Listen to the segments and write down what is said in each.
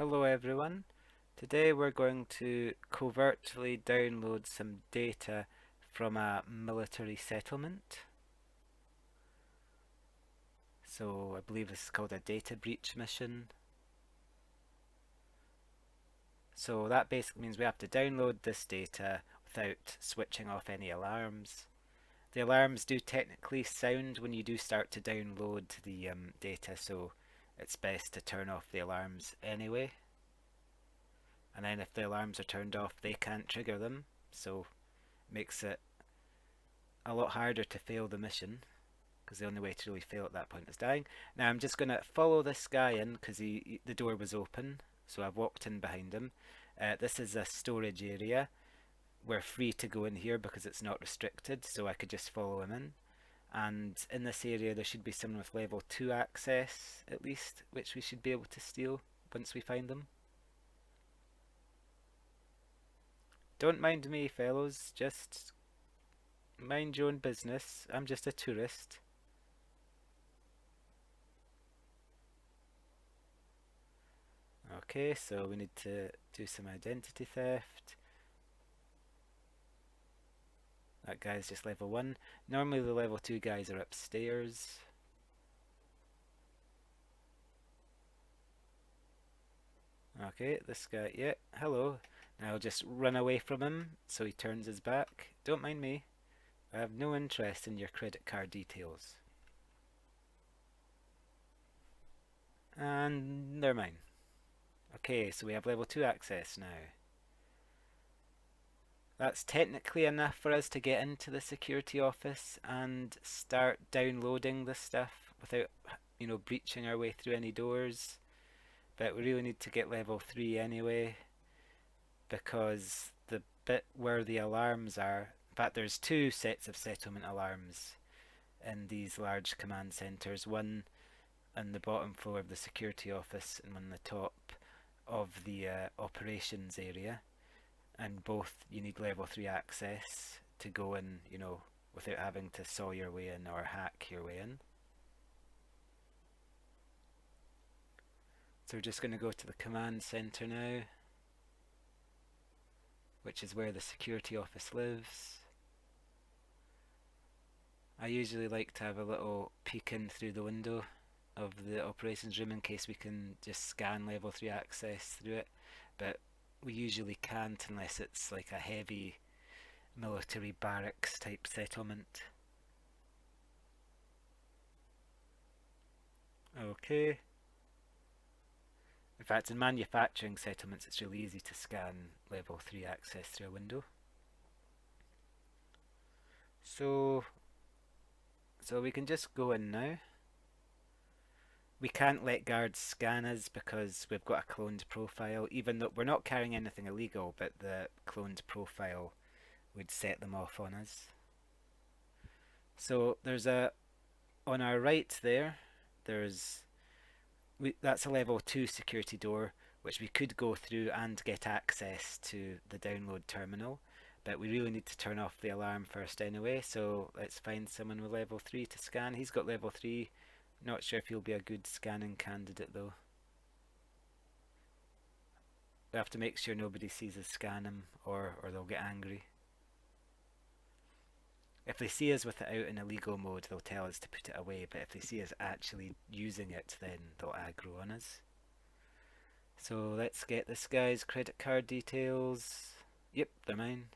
Hello everyone. Today we're going to covertly download some data from a military settlement. So I believe this is called a data breach mission. So that basically means we have to download this data without switching off any alarms. The alarms do technically sound when you do start to download the data, so it's best to turn off the alarms anyway. And then if the alarms are turned off, they can't trigger them, so it makes it a lot harder to fail the mission, because the only way to really fail at that point is dying. Now I'm just going to follow this guy in because the door was open, so I've walked in behind him. This is a storage area. We're free to go in here because it's not restricted, so I could just follow him in. And in this area there should be someone with level 2 access at least, which we should be able to steal once we find them. Don't mind me, fellows, just mind your own business. I'm just a tourist. Okay, so we need to do some identity theft. That guy's just level 1. Normally the level 2 guys are upstairs. Okay, this guy, yeah, hello. Now I'll just run away from him so he turns his back. Don't mind me. I have no interest in your credit card details. And they're mine. Okay, so we have level 2 access now. That's technically enough for us to get into the security office and start downloading the stuff without, breaching our way through any doors. But we really need to get level 3 anyway, because the bit where the alarms are, in fact there's two sets of settlement alarms in these large command centres, one on the bottom floor of the security office and one on the top of the operations area, and both you need level 3 access to go in, without having to saw your way in or hack your way in. So we're just going to go to the command center now, which is where the security office lives. I usually like to have a little peek in through the window of the operations room in case we can just scan level 3 access through it, but we usually can't unless it's like a heavy military barracks type settlement. Okay. In fact, in manufacturing settlements it's really easy to scan level 3 access through a window. So we can just go in now. We can't let guards scan us because we've got a cloned profile, even though we're not carrying anything illegal, but the cloned profile would set them off on us. So there's on our right there, that's a level 2 security door, which we could go through and get access to the download terminal, but we really need to turn off the alarm first anyway, so let's find someone with level 3 to scan. He's got level 3, not sure if he'll be a good scanning candidate though. We have to make sure nobody sees us scan him, or they'll get angry. If they see us with it out in illegal mode, they'll tell us to put it away, but if they see us actually using it, then they'll aggro on us. So let's get this guy's credit card details. Yep, they're mine.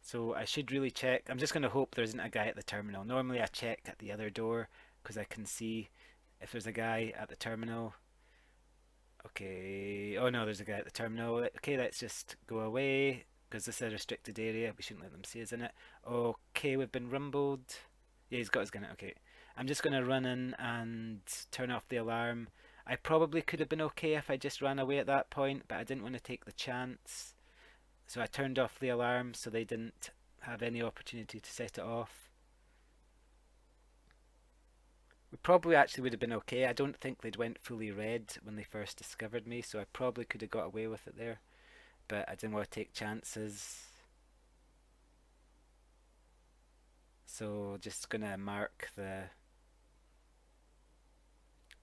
So I should really check. I'm just going to hope there isn't a guy at the terminal. Normally I check at the other door because I can see if there's a guy at the terminal. Okay, oh no, there's a guy at the terminal. Okay, let's just go away because this is a restricted area. We shouldn't let them see us in it. Okay, we've been rumbled. Yeah, he's got his gun. Okay, I'm just going to run in and turn off the alarm. I probably could have been okay if I just ran away at that point, but I didn't want to take the chance. So I turned off the alarm so they didn't have any opportunity to set it off. We probably actually would have been okay. I don't think they'd went fully red when they first discovered me, so I probably could have got away with it there. But I didn't want to take chances. So just gonna mark the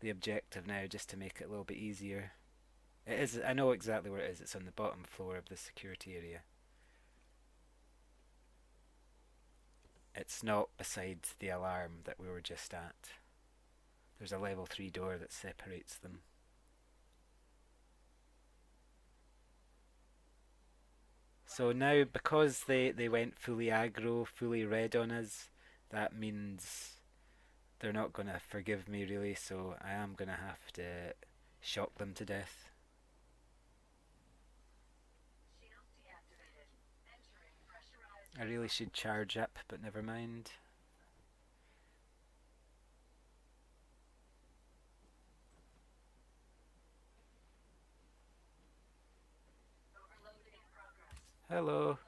the objective now just to make it a little bit easier. It is, I know exactly where it is. It's on the bottom floor of the security area. It's not beside the alarm that we were just at. There's a level 3 door that separates them. So now, because they went fully aggro, fully red on us, that means they're not going to forgive me really, so I am going to have to shock them to death. I really should charge up, but never mind. Hello.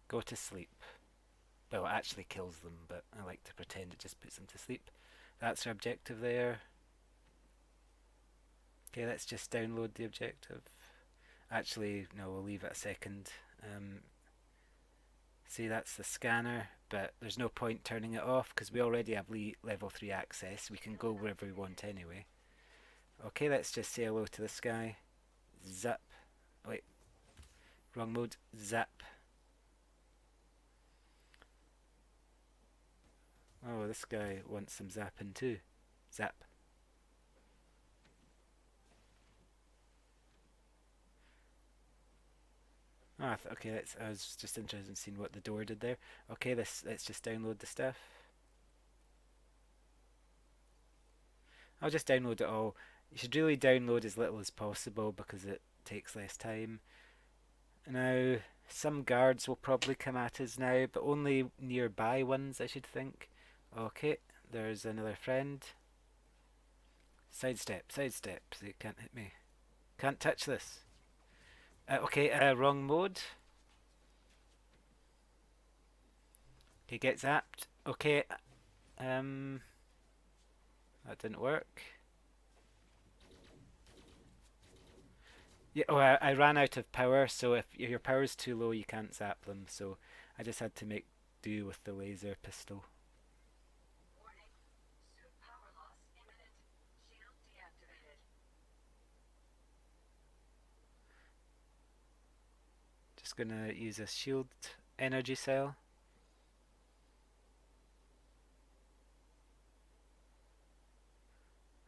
Go to sleep. Well, it actually kills them, but I like to pretend it just puts them to sleep. That's our objective there. Okay, let's just download the objective. Actually, no, we'll leave it a second. See, that's the scanner, but there's no point turning it off because we already have level 3 access. We can go wherever we want anyway. Okay, let's just say hello to this guy. Zap. Wait. Wrong mode. Zap. Oh, this guy wants some zapping too. Zap. Ah, okay, I was just interested in seeing what the door did there. Okay, let's just download the stuff. I'll just download it all. You should really download as little as possible because it takes less time. Now, some guards will probably come at us now, but only nearby ones, I should think. Okay, there's another friend. Sidestep, sidestep, so you can't hit me. Can't touch this. Okay, wrong mode. Okay, get zapped. Okay, that didn't work. Yeah, oh, I ran out of power, so if your power's too low, you can't zap them. So I just had to make do with the laser pistol. Just gonna use a shield energy cell.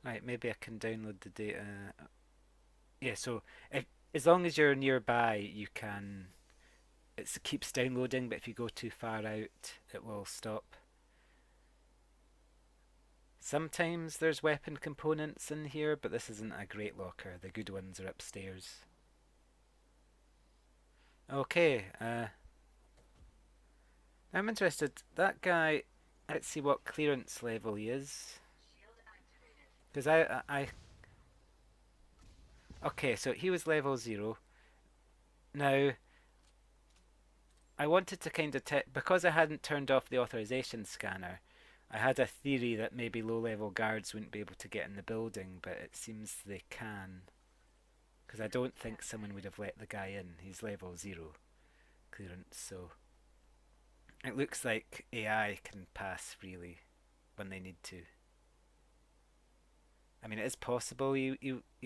Right, maybe I can download the data. Yeah, so as long as you're nearby, you can. It keeps downloading, but if you go too far out, it will stop. Sometimes there's weapon components in here, but this isn't a great locker. The good ones are upstairs. Okay, I'm interested. That guy, let's see what clearance level he is. Because okay, so he was level 0. Now, I wanted to kind of because I hadn't turned off the authorization scanner, I had a theory that maybe low-level guards wouldn't be able to get in the building, but it seems they can. Because I don't think someone would have let the guy in. He's level 0 clearance, so it looks like AI can pass freely when they need to. I mean, it is possible he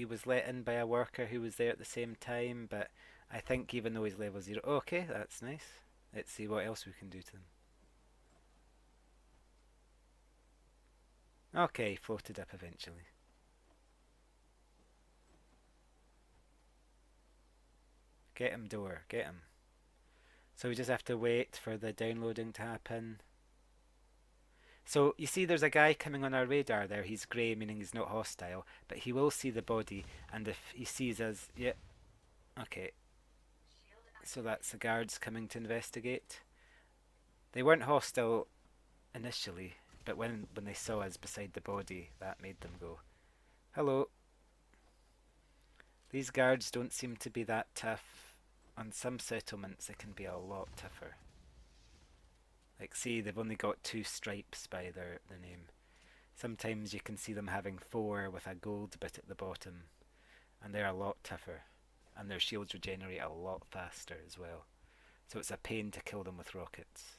was let in by a worker who was there at the same time, but I think even though he's level 0... Okay, that's nice. Let's see what else we can do to them. Okay, floated up eventually. Get him, door, get him. So we just have to wait for the downloading to happen. So you see there's a guy coming on our radar there. He's grey, meaning he's not hostile, but he will see the body, and if he sees us... Yeah, okay. So that's the guards coming to investigate. They weren't hostile initially, but when they saw us beside the body, that made them go, hello. These guards don't seem to be that tough. On some settlements, they can be a lot tougher. Like, see, they've only got 2 stripes by their name. Sometimes you can see them having 4 with a gold bit at the bottom, and they're a lot tougher. And their shields regenerate a lot faster as well. So it's a pain to kill them with rockets.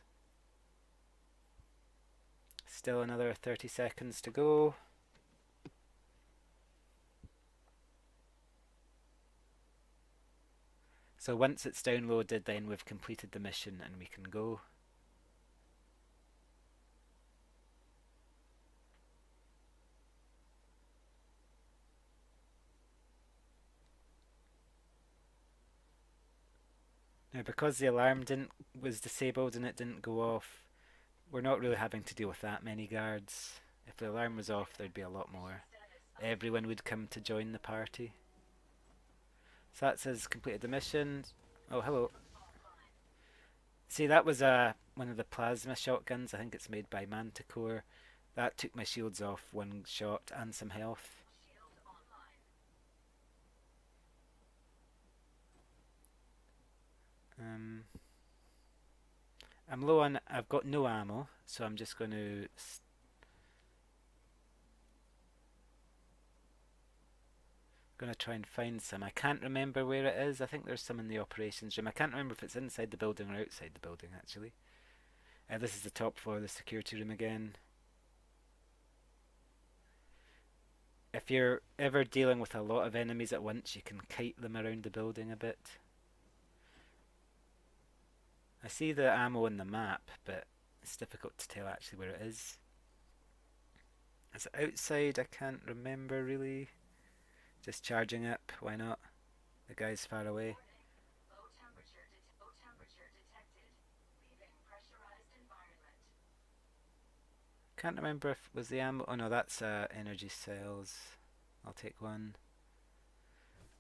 Still another 30 seconds to go. So once it's downloaded, then we've completed the mission and we can go. Now, because the alarm was disabled and it didn't go off, we're not really having to deal with that many guards. If the alarm was off, there'd be a lot more. Everyone would come to join the party. So that says completed the mission. Oh, hello. See, that was one of the plasma shotguns. I think it's made by Manticore. That took my shields off one shot and some health. Um, I'm low on. I've got no ammo, so I'm just going to. Going to try and find some. I can't remember where it is. I think there's some in the operations room. I can't remember if it's inside the building or outside the building, actually. This is the top floor of the security room again. If you're ever dealing with a lot of enemies at once, you can kite them around the building a bit. I see the ammo in the map, but it's difficult to tell actually where it is. Is it outside? I can't remember really. Just charging up, why not? The guy's far away. Can't remember if it was the ammo. Oh no, that's energy cells. I'll take one.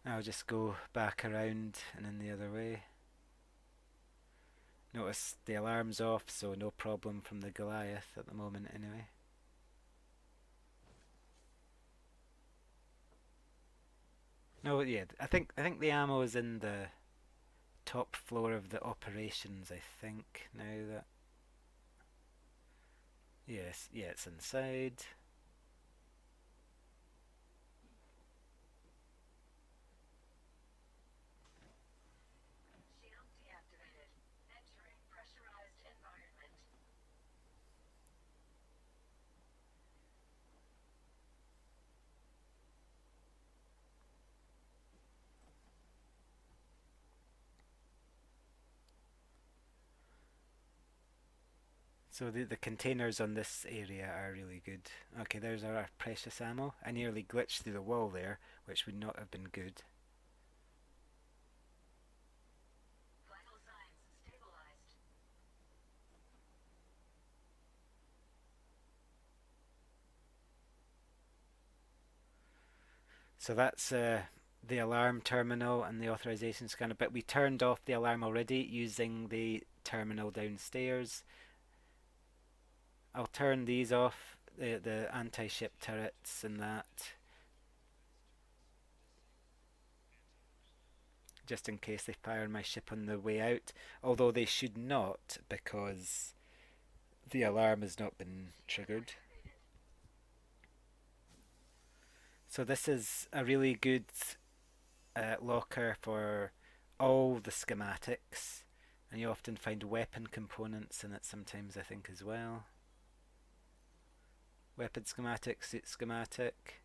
I'll just go back around and in the other way. Notice the alarm's off, so no problem from the Goliath at the moment anyway. No, yeah, I think the ammo is in the top floor of the operations, I think. Now that yes, yeah, it's inside. So the containers on this area are really good. Okay, there's our precious ammo. I nearly glitched through the wall there, which would not have been good. So that's the alarm terminal and the authorization scanner, but we turned off the alarm already using the terminal downstairs. I'll turn these off, the anti-ship turrets and that, just in case they fire my ship on the way out, although they should not because the alarm has not been triggered. So this is a really good locker for all the schematics, and you often find weapon components in it sometimes, I think, as well. Weapon schematic, suit schematic,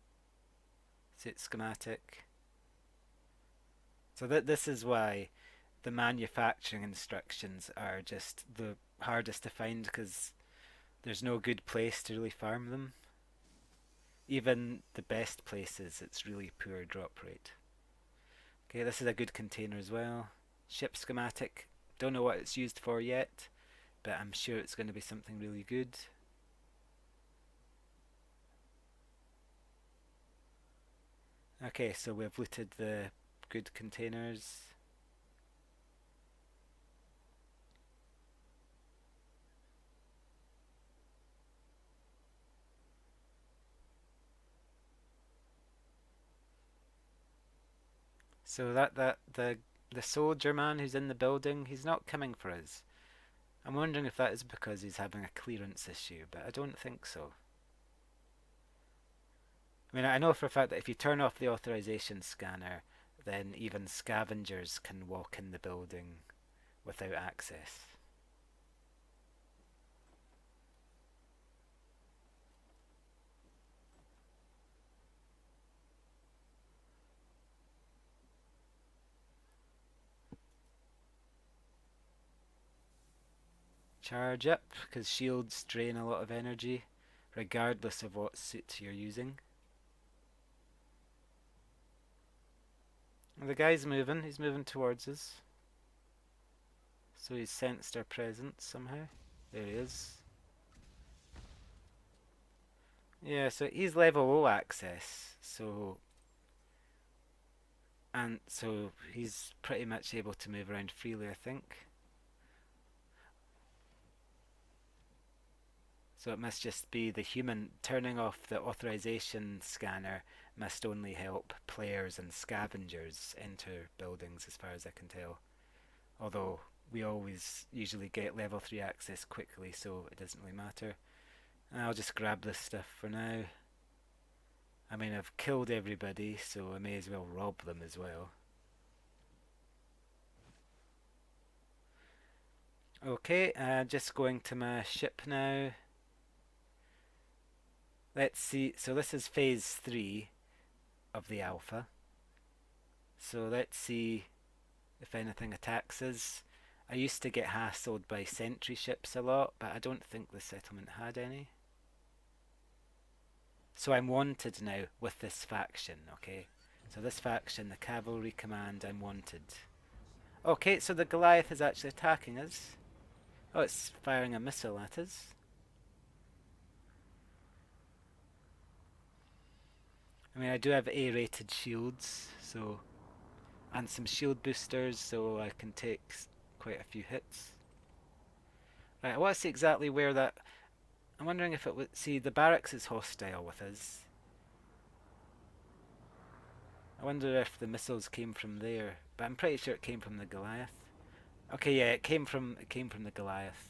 suit schematic. So this is why the manufacturing instructions are just the hardest to find, because there's no good place to really farm them. Even the best places, it's really poor drop rate. Okay, this is a good container as well. Ship schematic. Don't know what it's used for yet, but I'm sure it's going to be something really good. Okay, so we've looted the good containers. So the soldier man who's in the building, he's not coming for us. I'm wondering if that is because he's having a clearance issue, but I don't think so. I mean, I know for a fact that if you turn off the authorization scanner, then even scavengers can walk in the building without access. Charge up, because shields drain a lot of energy, regardless of what suit you're using. And the guy's moving, he's moving towards us. So he's sensed our presence somehow. There he is. Yeah, so he's level O access, and so he's pretty much able to move around freely, I think. So it must just be the human. Turning off the authorization scanner must only help players and scavengers enter buildings, as far as I can tell. Although we always usually get level 3 access quickly, so it doesn't really matter. And I'll just grab this stuff for now. I mean, I've killed everybody, so I may as well rob them as well. Okay, just going to my ship now. Let's see, so this is phase 3 of the alpha. So let's see if anything attacks us. I used to get hassled by sentry ships a lot, but I don't think the settlement had any. So I'm wanted now with this faction, okay? So this faction, the cavalry command, I'm wanted. Okay, so the Goliath is actually attacking us. Oh, it's firing a missile at us. I mean, I do have A-rated shields, so, and some shield boosters, so I can take quite a few hits. Right, I want to see exactly where that. I'm wondering if it would. See, the barracks is hostile with us. I wonder if the missiles came from there, but I'm pretty sure it came from the Goliath. Okay, yeah, it came from the Goliath.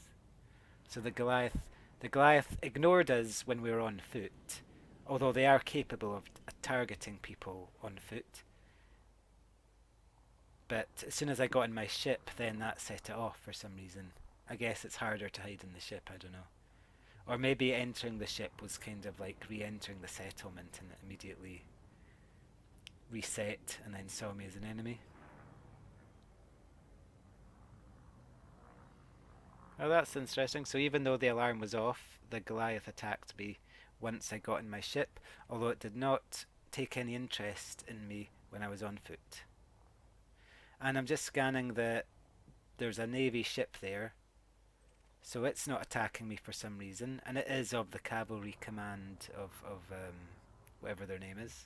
So the Goliath ignored us when we were on foot, although they are capable of targeting people on foot. But as soon as I got in my ship, then that set it off for some reason. I guess it's harder to hide in the ship, I don't know. Or maybe entering the ship was kind of like re-entering the settlement and it immediately reset and then saw me as an enemy. Oh, that's interesting. So even though the alarm was off, the Goliath attacked me once I got in my ship, although it did not take any interest in me when I was on foot. And I'm just scanning there's a navy ship there, so it's not attacking me for some reason, and it is of the cavalry command of whatever their name is.